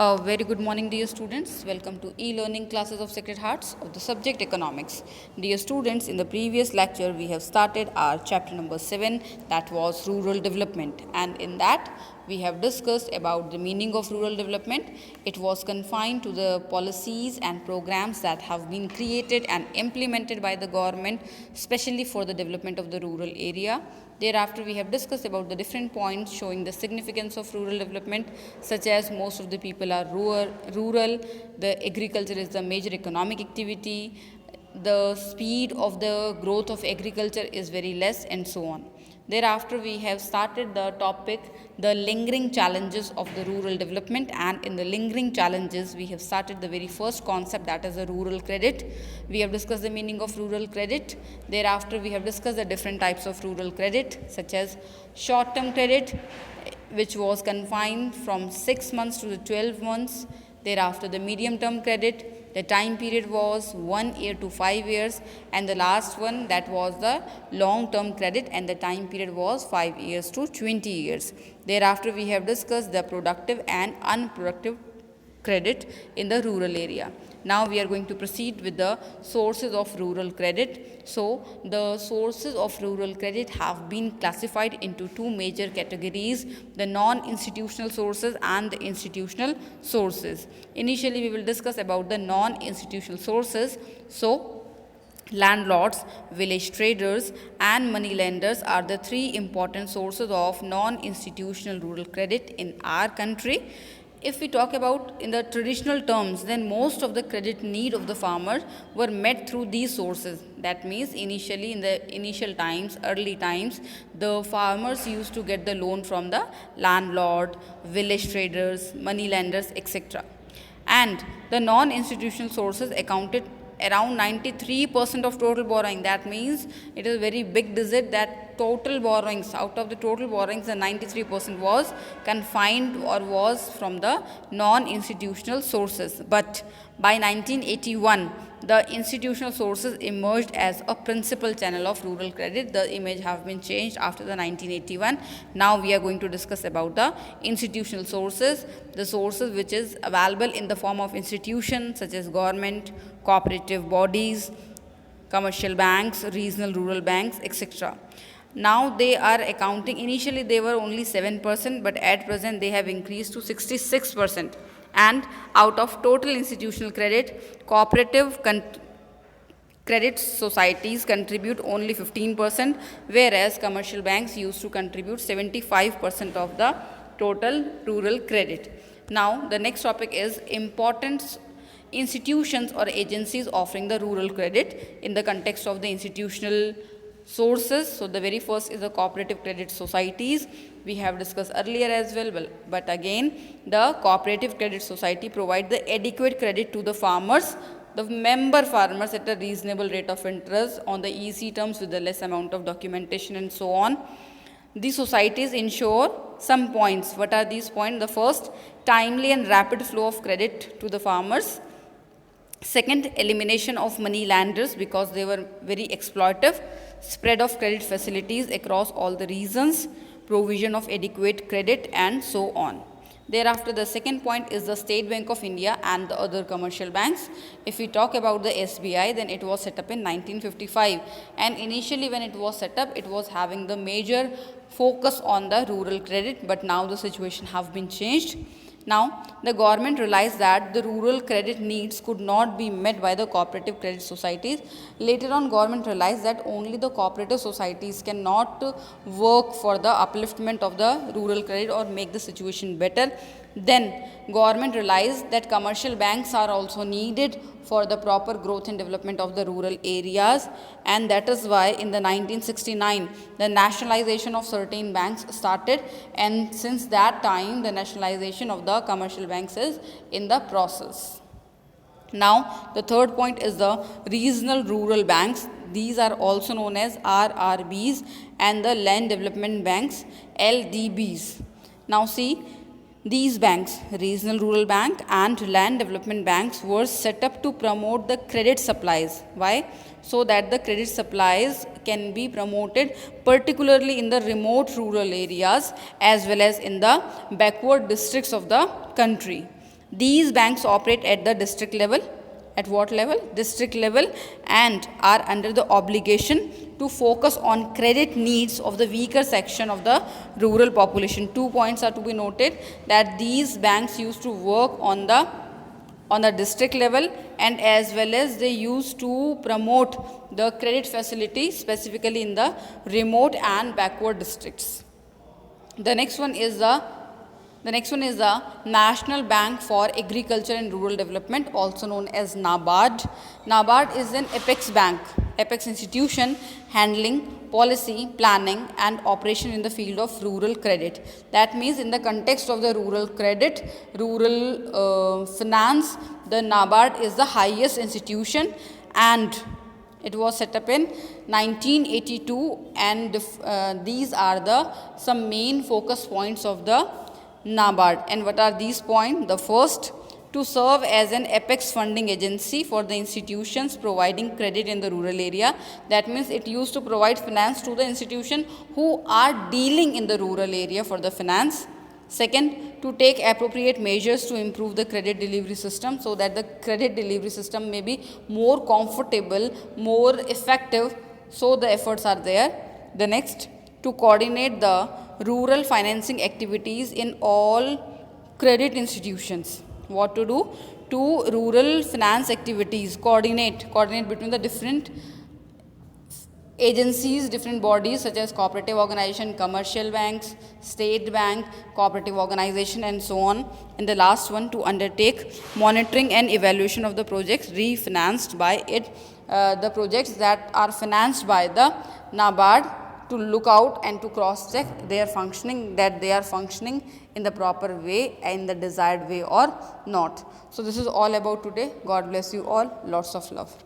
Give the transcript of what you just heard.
A very good morning, dear students. Welcome to e-learning classes of Sacred Hearts of the subject economics. Dear students, in the previous lecture, we have started our chapter number 7, that was rural development. And in that, we have discussed about the meaning of rural development. It was confined to the policies and programs that have been created and implemented by the government, especially for the development of the rural area. Thereafter, we have discussed about the different points showing the significance of rural development, such as most of the people are rural, the agriculture is the major economic activity, the speed of the growth of agriculture is very less, and so on. Thereafter, we have started the topic, the lingering challenges of the rural development, and in the lingering challenges, we have started the very first concept, that is the rural credit. We have discussed the meaning of rural credit. Thereafter, we have discussed the different types of rural credit, such as short-term credit, which was confined from 6 months to the 12 months. Thereafter, the medium-term credit, the time period was 1 year to 5 years, and the last one, that was the long-term credit, and the time period was 5 years to 20 years. Thereafter, we have discussed the productive and unproductive credit in the rural area. Now we are going to proceed with the sources of rural credit. So the sources of rural credit have been classified into two major categories, the non-institutional sources and the institutional sources. Initially we will discuss about the non-institutional sources. So landlords, village traders, and money lenders are the three important sources of non-institutional rural credit in our country. If we talk about in the traditional terms, then most of the credit need of the farmer were met through these sources. That means initially, in the initial times, early times, the farmers used to get the loan from the landlord, village traders, money lenders, etc. And the non-institutional sources accounted around 93% of total borrowing. That means it is a very big digit that total borrowings, out of the total borrowings, the 93% was confined or was from the non-institutional sources. But by 1981, the institutional sources emerged as a principal channel of rural credit. The image have been changed after the 1981. Now we are going to discuss about the institutional sources, the sources which is available in the form of institutions such as government, cooperative bodies, commercial banks, regional rural banks, etc. Now they are accounting, initially they were only 7%, but at present they have increased to 66%. And out of total institutional credit, cooperative credit societies contribute only 15%, whereas commercial banks used to contribute 75% of the total rural credit. Now the next topic is important institutions or agencies offering the rural credit in the context of the institutional sources. So the very first is the cooperative credit societies. We have discussed earlier as well, but again, the cooperative credit society provide the adequate credit to the farmers, the member farmers, at a reasonable rate of interest on the easy terms with the less amount of documentation and so on. These societies ensure some points. What are these points? The first, timely and rapid flow of credit to the farmers. Second, elimination of money lenders because they were very exploitive. Spread of credit facilities across all the regions. Provision of adequate credit, and so on. Thereafter, the second point is the State Bank of India and the other commercial banks. If we talk about the SBI, then it was set up in 1955. And initially when it was set up, it was having the major focus on the rural credit, but now the situation have been changed. Now, the government realized that the rural credit needs could not be met by the cooperative credit societies. Later on, government realized that only the cooperative societies cannot work for the upliftment of the rural credit or make the situation better. Then, government realized that commercial banks are also needed for the proper growth and development of the rural areas, and that is why in the 1969 the nationalization of certain banks started, and since that time the nationalization of the commercial banks is in the process. Now the third point is the regional rural banks. These are also known as RRBs, and the land development banks, LDBs. Now see, these banks, Regional Rural Bank and Land Development Banks, were set up to promote the credit supplies. Why? So that the credit supplies can be promoted particularly in the remote rural areas as well as in the backward districts of the country. These banks operate at the district level. At what level? District level, and are under the obligation to focus on credit needs of the weaker section of the rural population. 2 points are to be noted, that these banks used to work on the district level, and as well as they used to promote the credit facility specifically in the remote and backward districts. The next one is the National Bank for Agriculture and Rural Development, also known as NABARD. NABARD is an apex institution handling policy, planning and operation in the field of rural credit. That means in the context of the rural credit, rural finance, the NABARD is the highest institution, and it was set up in 1982, and these are some main focus points of the NABARD. And what are these points? The first, to serve as an apex funding agency for the institutions providing credit in the rural area. That means it used to provide finance to the institution who are dealing in the rural area for the finance. Second, to take appropriate measures to improve the credit delivery system, so that the credit delivery system may be more comfortable, more effective, so the efforts are there. The next, to coordinate the rural financing activities in all credit institutions. What to do? To rural finance activities, coordinate between the different agencies, different bodies such as cooperative organization, commercial banks, state bank, cooperative organization and so on. And the last one, to undertake monitoring and evaluation of the projects refinanced by it, the projects that are financed by the NABARD, to look out and to cross check their functioning, that they are functioning in the proper way, in the desired way or not. So this is all about today. God bless you all. Lots of love.